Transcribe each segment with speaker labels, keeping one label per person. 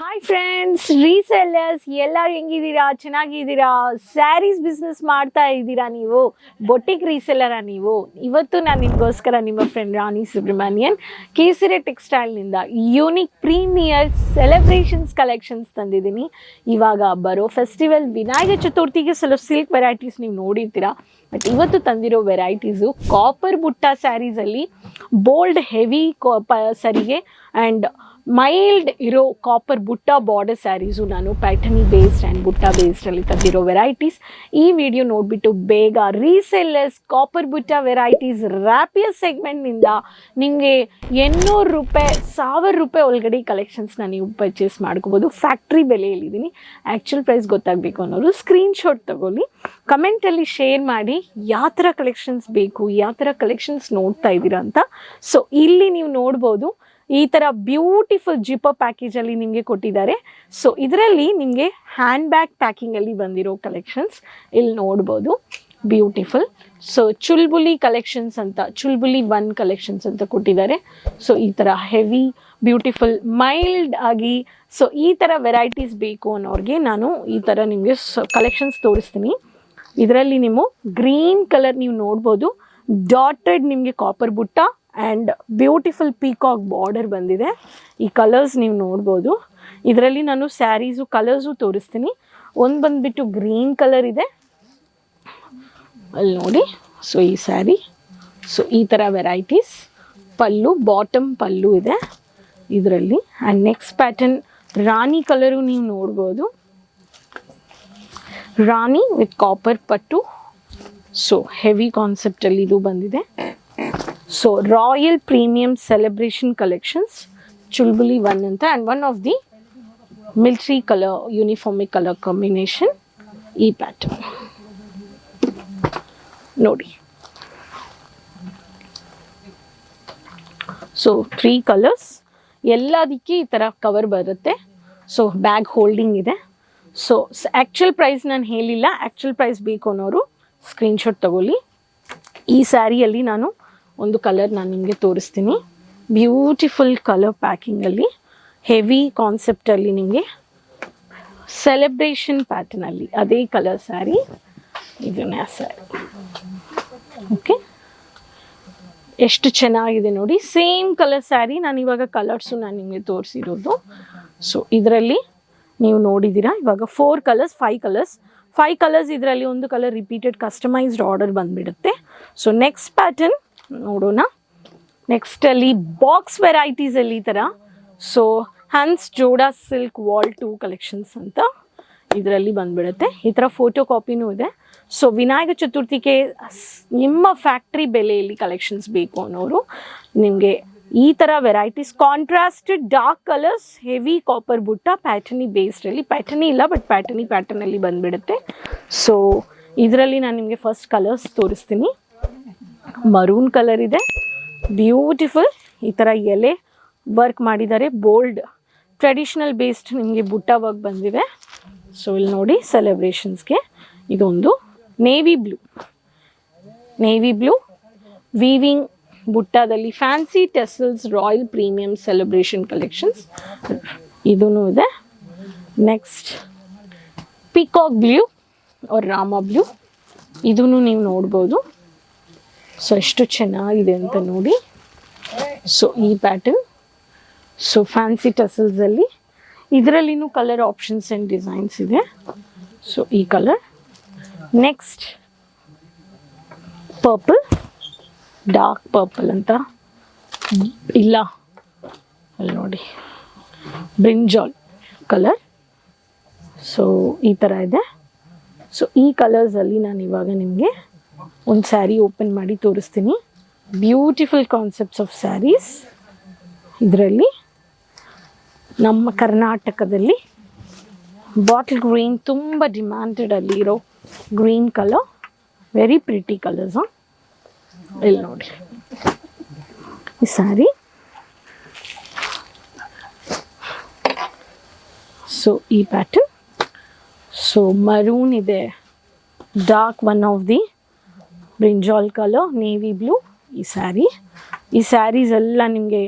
Speaker 1: Hi friends, resellers ಎಲ್ಲರೂ ಹೆಂಗಿದ್ದೀರಾ? ಚೆನ್ನಾಗಿದ್ದೀರಾ? Saris business ಮಾಡ್ತಾ ಇದ್ದೀರಾ? ನೀವು ಬೊಟಿಕ್ ರೀಸೆಲ್ಲರ ನೀವು? ಇವತ್ತು ನಾನು ನಿಮಗೋಸ್ಕರ ನಿಮ್ಮ ಫ್ರೆಂಡ್ ರಾಣಿ ಸುಬ್ರಹ್ಮಣ್ಯನ್ ಕೇಸರಿ ಟೆಕ್ಸ್ಟೈಲ್ನಿಂದ ಯೂನಿಕ್ ಪ್ರೀಮಿಯರ್ ಸೆಲೆಬ್ರೇಷನ್ಸ್ ಕಲೆಕ್ಷನ್ಸ್ ತಂದಿದ್ದೀನಿ. ಇವಾಗ ಬರೋ ಫೆಸ್ಟಿವಲ್ ವಿನಾಯಕ ಚತುರ್ಥಿಗೆ ಸಿಲ್ಕ್ ವೆರೈಟೀಸ್ ನೀವು ನೋಡಿರ್ತೀರಾ. ಬಟ್ ಇವತ್ತು ತಂದಿರೋ ವೆರೈಟೀಸು ಕಾಪರ್ ಬುಟ್ಟ ಸ್ಯಾರೀಸಲ್ಲಿ ಬೋಲ್ಡ್ ಹೆವಿ ಸರಿಗೆ ಆ್ಯಂಡ್ ಮೈಲ್ಡ್ ಇರೋ ಕಾಪರ್ ಬುಟ್ಟ ಬಾರ್ಡರ್ ಸ್ಯಾರೀಸು ನಾನು ಪ್ಯಾಟರ್ನಿ ಬೇಸ್ಡ್ ಆ್ಯಂಡ್ ಬುಟ್ಟ ಬೇಸ್ಡಲ್ಲಿ ತಂದಿರೋ ವೆರೈಟೀಸ್. ಈ ವಿಡಿಯೋ ನೋಡಿಬಿಟ್ಟು ಬೇಗ ರೀಸೆಲ್ಲರ್ಸ್ ಕಾಪರ್ ಬುಟ್ಟ ವೆರೈಟೀಸ್ ರ್ಯಾಪಿಯರ್ ಸೆಗ್ಮೆಂಟ್ನಿಂದ ನಿಮಗೆ 800 ರೂಪಾಯಿ 1000 ರೂಪಾಯಿ ಒಳಗಡೆ ಕಲೆಕ್ಷನ್ಸ್ನ ನೀವು ಪರ್ಚೇಸ್ ಮಾಡ್ಕೋಬೋದು. ಫ್ಯಾಕ್ಟ್ರಿ ಬೆಲೆಯಲ್ಲಿದ್ದೀನಿ. ಆ್ಯಕ್ಚುಲ್ ಪ್ರೈಸ್ ಗೊತ್ತಾಗಬೇಕು ಅನ್ನೋರು ಸ್ಕ್ರೀನ್ಶಾಟ್ ತಗೊಳ್ಳಿ, ಕಮೆಂಟಲ್ಲಿ ಶೇರ್ ಮಾಡಿ ಯಾವ ಥರ ಕಲೆಕ್ಷನ್ಸ್ ಬೇಕು, ಯಾವ ಥರ ಕಲೆಕ್ಷನ್ಸ್ ನೋಡ್ತಾ ಇದ್ದೀರಾ ಅಂತ. ಸೊ ಇಲ್ಲಿ ನೀವು ನೋಡ್ಬೋದು, ಈ ಥರ ಬ್ಯೂಟಿಫುಲ್ ಜಿಪ್ಪರ್ ಪ್ಯಾಕೇಜಲ್ಲಿ ನಿಮಗೆ ಕೊಟ್ಟಿದ್ದಾರೆ. ಸೊ ಇದರಲ್ಲಿ ನಿಮಗೆ ಹ್ಯಾಂಡ್ ಬ್ಯಾಗ್ ಪ್ಯಾಕಿಂಗಲ್ಲಿ ಬಂದಿರೋ ಕಲೆಕ್ಷನ್ಸ್ ಇಲ್ಲಿ ನೋಡ್ಬೋದು. ಬ್ಯೂಟಿಫುಲ್. ಸೊ ಚುಲ್ಬುಲಿ ಕಲೆಕ್ಷನ್ಸ್ ಅಂತ, ಚುಲ್ಬುಲಿ 1 ಕಲೆಕ್ಷನ್ಸ್ ಅಂತ ಕೊಟ್ಟಿದ್ದಾರೆ. ಸೊ ಈ ಥರ ಹೆವಿ ಬ್ಯೂಟಿಫುಲ್ ಮೈಲ್ಡ್ ಆಗಿ, ಸೊ ಈ ಥರ ವೆರೈಟೀಸ್ ಬೇಕು ಅನ್ನೋರಿಗೆ ನಾನು ಈ ಥರ ನಿಮಗೆ ಕಲೆಕ್ಷನ್ಸ್ ತೋರಿಸ್ತೀನಿ. ಇದರಲ್ಲಿ ನೀವು ಗ್ರೀನ್ ಕಲರ್ ನೀವು ನೋಡ್ಬೋದು, ಡಾಟೆಡ್ ನಿಮಗೆ ಕಾಪರ್ ಬುಟ್ಟ ಆ್ಯಂಡ್ ಬ್ಯೂಟಿಫುಲ್ ಪೀಕಾಕ್ ಬಾರ್ಡರ್ ಬಂದಿದೆ. ಈ ಕಲರ್ಸ್ ನೀವು ನೋಡ್ಬೋದು. ಇದರಲ್ಲಿ ನಾನು ಸ್ಯಾರೀಸು ಕಲರ್ಸು ತೋರಿಸ್ತೀನಿ. ಒಂದು ಬಂದುಬಿಟ್ಟು ಗ್ರೀನ್ ಕಲರ್ ಇದೆ, ಅಲ್ಲಿ ನೋಡಿ. ಸೊ ಈ ಸ್ಯಾರಿ, ಸೊ ಈ ಥರ ವೆರೈಟೀಸ್. ಪಲ್ಲು, ಬಾಟಮ್ ಪಲ್ಲು ಇದೆ ಇದರಲ್ಲಿ. ಆ್ಯಂಡ್ ನೆಕ್ಸ್ಟ್ ಪ್ಯಾಟರ್ನ್ ರಾಣಿ ಕಲರು ನೀವು ನೋಡ್ಬೋದು, ರಾಣಿ ವಿತ್ ಕಾಪರ್ ಪಟ್ಟು. ಸೊ ಹೆವಿ ಕಾನ್ಸೆಪ್ಟಲ್ಲಿ ಇದು ಬಂದಿದೆ. So royal premium celebration collections Chulbuli 1 ಅಂತ, and one of the military colour ಯೂನಿಫಾರ್ಮಿಕ್ ಕಲರ್ ಕಾಂಬಿನೇಷನ್. ಈ ಪ್ಯಾಟರ್ನ್ ನೋಡಿ. ಸೊ 3 ಕಲರ್ಸ್, ಎಲ್ಲದಕ್ಕೆ ಈ ಥರ ಕವರ್ ಬರುತ್ತೆ. ಸೊ ಬ್ಯಾಗ್ ಹೋಲ್ಡಿಂಗ್ ಇದೆ. ಸೊ ಆ್ಯಕ್ಚುಲ್ ಪ್ರೈಸ್ ನಾನು ಹೇಳಿಲ್ಲ, ಆ್ಯಕ್ಚುಲ್ ಪ್ರೈಸ್ ಬೇಕು ಅನ್ನೋರು ಸ್ಕ್ರೀನ್ಶಾಟ್ ತಗೊಳ್ಳಿ. ಈ ಸ್ಯಾರಿಯಲ್ಲಿ ನಾನು ಒಂದು ಕಲರ್ ನಾನು ನಿಮಗೆ ತೋರಿಸ್ತೀನಿ. ಬ್ಯೂಟಿಫುಲ್ ಕಲರ್ ಪ್ಯಾಕಿಂಗಲ್ಲಿ ಹೆವಿ ಕಾನ್ಸೆಪ್ಟಲ್ಲಿ ನಿಮಗೆ ಸೆಲೆಬ್ರೇಷನ್ ಪ್ಯಾಟರ್ನಲ್ಲಿ ಅದೇ ಕಲರ್ ಸ್ಯಾರಿ. ಇದನ್ನೇ ಸ್ಯಾರಿ. ಓಕೆ, ಎಷ್ಟು ಚೆನ್ನಾಗಿದೆ ನೋಡಿ. Same colour sari. ನಾನು ಇವಾಗ ಕಲರ್ಸು ನಾನು ನಿಮಗೆ ತೋರಿಸಿರೋದು. ಸೊ ಇದರಲ್ಲಿ ನೀವು ನೋಡಿದ್ದೀರಾ ಇವಾಗ 4 ಕಲರ್ಸ್ 5 ಕಲರ್ಸ್ ಇದರಲ್ಲಿ ಒಂದು ಕಲರ್ ರಿಪೀಟೆಡ್ ಕಸ್ಟಮೈಸ್ಡ್ ಆರ್ಡರ್ ಬಂದುಬಿಡುತ್ತೆ. ಸೊ ನೆಕ್ಸ್ಟ್ ಪ್ಯಾಟರ್ನ್ ನೋಡೋಣ. ನೆಕ್ಸ್ಟಲ್ಲಿ ಬಾಕ್ಸ್ ವೆರೈಟೀಸಲ್ಲಿ ಈ ಥರ. ಸೊ ಹ್ಯಾನ್ಸ್ ಜೋಡಾ ಸಿಲ್ಕ್ ವಾಲ್ 2 ಕಲೆಕ್ಷನ್ಸ್ ಅಂತ ಇದರಲ್ಲಿ ಬಂದುಬಿಡುತ್ತೆ. ಈ ಥರ ಫೋಟೋ ಕಾಪಿನೂ ಇದೆ. ಸೊ ವಿನಾಯಕ ಚತುರ್ಥಿಗೆ ನಿಮ್ಮ ಫ್ಯಾಕ್ಟ್ರಿ ಬೆಲೆಯಲ್ಲಿ ಕಲೆಕ್ಷನ್ಸ್ ಬೇಕು ಅನ್ನೋರು ನಿಮಗೆ ಈ ಥರ varieties, contrasted dark colours, heavy copper ಬುಟ್ಟ, ಪ್ಯಾಟರ್ನಿ ಬೇಸ್ಡಲ್ಲಿ, ಪ್ಯಾಟರ್ನಿ ಇಲ್ಲ ಬಟ್ ಪ್ಯಾಟರ್ನಲ್ಲಿ ಬಂದುಬಿಡುತ್ತೆ. ಸೊ ಇದರಲ್ಲಿ ನಾನು ನಿಮಗೆ ಫಸ್ಟ್ ಕಲರ್ಸ್ ತೋರಿಸ್ತೀನಿ. ಮರೂನ್ ಕಲರ್ ಇದೆ, ಬ್ಯೂಟಿಫುಲ್. ಈ ಥರ ಎಲೆ ವರ್ಕ್ ಮಾಡಿದ್ದಾರೆ, ಬೋಲ್ಡ್ ಟ್ರೆಡಿಷ್ನಲ್ ಬೇಸ್ಡ್ ನಿಮಗೆ ಬುಟ್ಟ ವರ್ಕ್ ಬಂದಿದೆ. ಸೊ ಇಲ್ಲಿ ನೋಡಿ, ಸೆಲೆಬ್ರೇಷನ್ಸ್ಗೆ ಇದೊಂದು ನೇವಿ ಬ್ಲೂ ವೀವಿಂಗ್ ಬುಟ್ಟದಲ್ಲಿ fancy tassels royal premium celebration collections ಇದೂ ಇದೆ. Next peacock blue or Rama blue, ಇದೂ ನೀವು ನೋಡ್ಬೋದು. ಸೊ ಎಷ್ಟು ಚೆನ್ನಾಗಿದೆ ಅಂತ ನೋಡಿ. ಸೊ ಈ ಪ್ಯಾಟರ್ನ್, ಸೊ ಫ್ಯಾನ್ಸಿ ಟಸಲ್ಸಲ್ಲಿ ಇದರಲ್ಲಿನೂ ಕಲರ್ ಆಪ್ಷನ್ಸ್ ಆ್ಯಂಡ್ ಡಿಸೈನ್ಸ್ ಇದೆ. ಸೊ ಈ colour. Next purple, dark purple ಅಂತ ಇಲ್ಲ, ಅಲ್ಲಿ ನೋಡಿ ಬ್ರಿಂಜಾಲ್ ಕಲರ್. ಸೊ ಈ ಥರ ಇದೆ. ಸೊ ಈ ಕಲರ್ಸಲ್ಲಿ ನಾನು ಇವಾಗ ನಿಮಗೆ ಒಂದು ಸ್ಯಾರಿ ಓಪನ್ ಮಾಡಿ ತೋರಿಸ್ತೀನಿ. Beautiful concepts of saris. ಇದರಲ್ಲಿ ನಮ್ಮ ಕರ್ನಾಟಕದಲ್ಲಿ ಬಾಟಲ್ ಗ್ರೀನ್ ತುಂಬ ಡಿಮ್ಯಾಂಡೆಡಲ್ಲಿ ಇರೋ green colour, very pretty colours. ಇಲ್ಲಿ ನೋಡಿ ಈ ಸ್ಯಾರಿ. ಸೊ ಈ ಪ್ಯಾಟರ್ನ್. ಸೊ ಮರೂನ್ ಇದೆ, dark one of the brinjal colour, navy blue ಈ ಸ್ಯಾರಿ. ಈ ಸ್ಯಾರೀಸ್ ಎಲ್ಲ ನಿಮಗೆ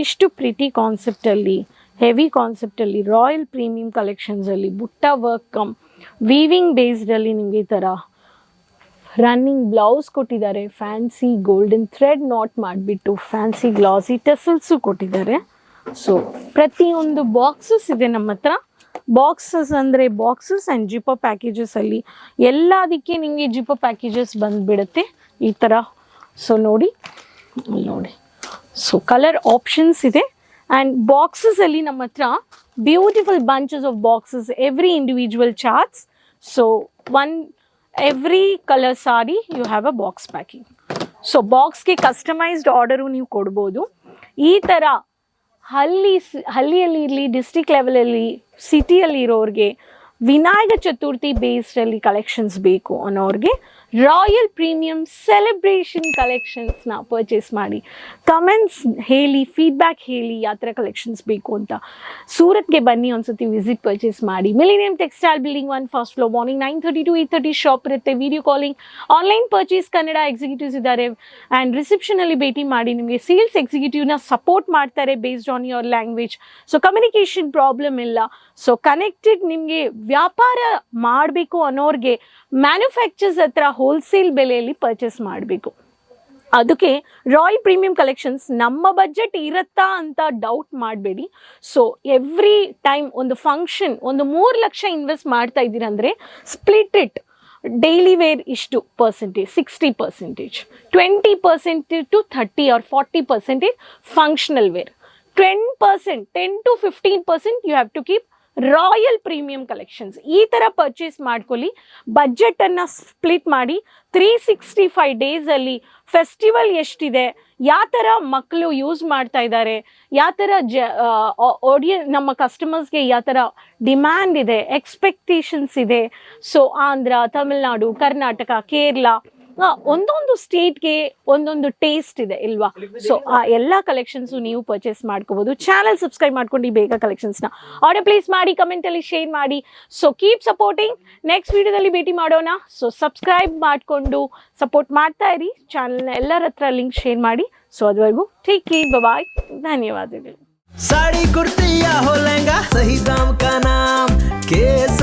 Speaker 1: ಇಷ್ಟು ಪ್ರಿಟಿ ಕಾನ್ಸೆಪ್ಟಲ್ಲಿ ಹೆವಿ ಕಾನ್ಸೆಪ್ಟಲ್ಲಿ ರಾಯಲ್ ಪ್ರೀಮಿಯಂ ಕಲೆಕ್ಷನ್ಸಲ್ಲಿ ಬುಟ್ಟ ವರ್ಕ್ ಕಮ್ ವೀವಿಂಗ್ ಬೇಸ್ಡಲ್ಲಿ ನಿಮಗೆ ಈ ಥರ ರನ್ನಿಂಗ್ ಬ್ಲೌಸ್ ಕೊಟ್ಟಿದ್ದಾರೆ. ಫ್ಯಾನ್ಸಿ ಗೋಲ್ಡನ್ ಥ್ರೆಡ್ ನಾಟ್ ಮಾಡಿಬಿಟ್ಟು ಫ್ಯಾನ್ಸಿ ಗ್ಲಾಸಿ ಟೆಸಲ್ಸು ಕೊಟ್ಟಿದ್ದಾರೆ. ಸೊ ಪ್ರತಿಯೊಂದು ಬಾಕ್ಸಸ್ ಇದೆ ನಮ್ಮ ಹತ್ರ. ಬಾಕ್ಸಸ್ ಅಂದರೆ ಬಾಕ್ಸಸ್ ಆ್ಯಂಡ್ ಜಿಪೋ ಪ್ಯಾಕೇಜಸಲ್ಲಿ ಎಲ್ಲದಕ್ಕೆ ನಿಮಗೆ ಜಿಪೋ ಪ್ಯಾಕೇಜಸ್ ಬಂದುಬಿಡುತ್ತೆ ಈ ಥರ. ಸೊ ನೋಡಿ, ಸೊ ಕಲರ್ ಆಪ್ಷನ್ಸ್ ಇದೆ. ಆ್ಯಂಡ್ ಬಾಕ್ಸಸಲ್ಲಿ ನಮ್ಮ ಹತ್ರ beautiful bunches of boxes, every individual charts. So every colour sari you have a box packing. So ಬಾಕ್ಸ್ಗೆ ಕಸ್ಟಮೈಸ್ಡ್ ಆರ್ಡರು ನೀವು ಕೊಡ್ಬೋದು. ಈ ಥರ ಹಳ್ಳಿಯಲ್ಲಿ ಇರಲಿ, ಡಿಸ್ಟ್ರಿಕ್ಟ್ ಲೆವೆಲಲ್ಲಿ, ಸಿಟಿಯಲ್ಲಿ ಇರೋರಿಗೆ ವಿನಾಯಕ ಚತುರ್ಥಿ ಬೇಸ್ಡಲ್ಲಿ ಕಲೆಕ್ಷನ್ಸ್ ಬೇಕು ಅನ್ನೋರಿಗೆ ರಾಯಲ್ ಪ್ರೀಮಿಯಂ ಸೆಲೆಬ್ರೇಷನ್ ಕಲೆಕ್ಷನ್ಸ್ನ ಪರ್ಚೇಸ್ ಮಾಡಿ. ಕಮೆಂಟ್ಸ್ ಹೇಳಿ, ಫೀಡ್ಬ್ಯಾಕ್ ಹೇಳಿ ಯಾವ ಥರ ಕಲೆಕ್ಷನ್ಸ್ ಬೇಕು ಅಂತ. ಸೂರತ್ಗೆ ಬನ್ನಿ, ಒಂದ್ಸತಿ ವಿಸಿಟ್ ಪರ್ಚೇಸ್ ಮಾಡಿ. Millennium textile building 1 first floor. Morning 9:30 to 8:30 shop ಇರುತ್ತೆ. Video calling, online purchase Kannada executives ಇದ್ದಾರೆ. ಆ್ಯಂಡ್ ರಿಸೆಪ್ಷನಲ್ಲಿ ಭೇಟಿ ಮಾಡಿ ನಿಮಗೆ ಸೇಲ್ಸ್ ಎಕ್ಸಿಕ್ಯೂಟಿವ್ನ ಸಪೋರ್ಟ್ ಮಾಡ್ತಾರೆ based on your language. So communication problem ಇಲ್ಲ. ಸೊ ಕನೆಕ್ಟೆಡ್, ನಿಮಗೆ ವ್ಯಾಪಾರ ಮಾಡಬೇಕು ಅನ್ನೋರಿಗೆ ಮ್ಯಾನುಫ್ಯಾಕ್ಚರ್ಸ್ ಹತ್ರ ಹೋಲ್ಸೇಲ್ ಬೆಲೆಯಲ್ಲಿ ಪರ್ಚೇಸ್ ಮಾಡಬೇಕು. ಅದಕ್ಕೆ ರಾಯಲ್ ಪ್ರೀಮಿಯಂ ಕಲೆಕ್ಷನ್ಸ್ ನಮ್ಮ ಬಜೆಟ್ ಇರುತ್ತಾ ಅಂತ ಡೌಟ್ ಮಾಡಬೇಡಿ. ಸೊ ಎವ್ರಿ ಟೈಮ್ ಒಂದು ಫಂಕ್ಷನ್ ಒಂದು 3 ಲಕ್ಷ ಇನ್ವೆಸ್ಟ್ ಮಾಡ್ತಾ ಇದ್ದೀರಂದರೆ ಸ್ಪ್ಲಿಟ್ ಇಟ್. ಡೈಲಿ ವೇರ್ ಇಷ್ಟು percentage 60%, 20% to 30 or 40% functional wear, 10% to 15% you have to keep royal premium collections. ಈ ಥರ ಪರ್ಚೇಸ್ ಮಾಡ್ಕೊಳ್ಳಿ. ಬಜೆಟನ್ನು ಸ್ಪ್ಲಿಟ್ ಮಾಡಿ 365 ಡೇಸಲ್ಲಿ ಫೆಸ್ಟಿವಲ್ ಎಷ್ಟಿದೆ, ಯಾವ ಥರ ಮಕ್ಕಳು ಯೂಸ್ ಮಾಡ್ತಾ ಇದ್ದಾರೆ, ಯಾವ ಥರ ನಮ್ಮ ಕಸ್ಟಮರ್ಸ್ಗೆ ಯಾವ ಥರ ಡಿಮ್ಯಾಂಡ್ ಇದೆ, ಎಕ್ಸ್ಪೆಕ್ಟೇಷನ್ಸ್ ಇದೆ. ಸೊ ಆಂಧ್ರ, ತಮಿಳ್ನಾಡು, ಕರ್ನಾಟಕ, ಕೇರಳ, ಒಂದೊಂದು ಸ್ಟೇಟ್ಗೆ ಒಂದೊಂದು ಟೇಸ್ಟ್ ಇದೆ ಇಲ್ವಾ. ಸೊ ಆ ಎಲ್ಲ ಕಲೆಕ್ಷನ್ಸು ನೀವು ಪರ್ಚೇಸ್ ಮಾಡ್ಕೋಬೋದು. ಚಾನಲ್ ಸಬ್ಸ್ಕ್ರೈಬ್ ಮಾಡ್ಕೊಂಡು ಬೇಗ ಕಲೆಕ್ಷನ್ಸ್ನ ಆರ್ಡರ್ ಪ್ಲೇಸ್ ಮಾಡಿ, ಕಮೆಂಟಲ್ಲಿ ಶೇರ್ ಮಾಡಿ. So keep supporting. ನೆಕ್ಸ್ಟ್ ವಿಡಿಯೋದಲ್ಲಿ ಭೇಟಿ ಮಾಡೋಣ. ಸೊ ಸಬ್ಸ್ಕ್ರೈಬ್ ಮಾಡಿಕೊಂಡು ಸಪೋರ್ಟ್ ಮಾಡ್ತಾ ಇರಿ. ಚಾನಲ್ನ ಎಲ್ಲರ ಹತ್ರ ಲಿಂಕ್ ಶೇರ್ ಮಾಡಿ. ಸೊ ಅದುವರೆಗೂ ಟೇಕ್ ಕೇರ್, ಬಾಯ್, ಧನ್ಯವಾದಗಳು.
Speaker 2: साड़ी कुर्ती या हो लहंगा, सही दाम का नाम KS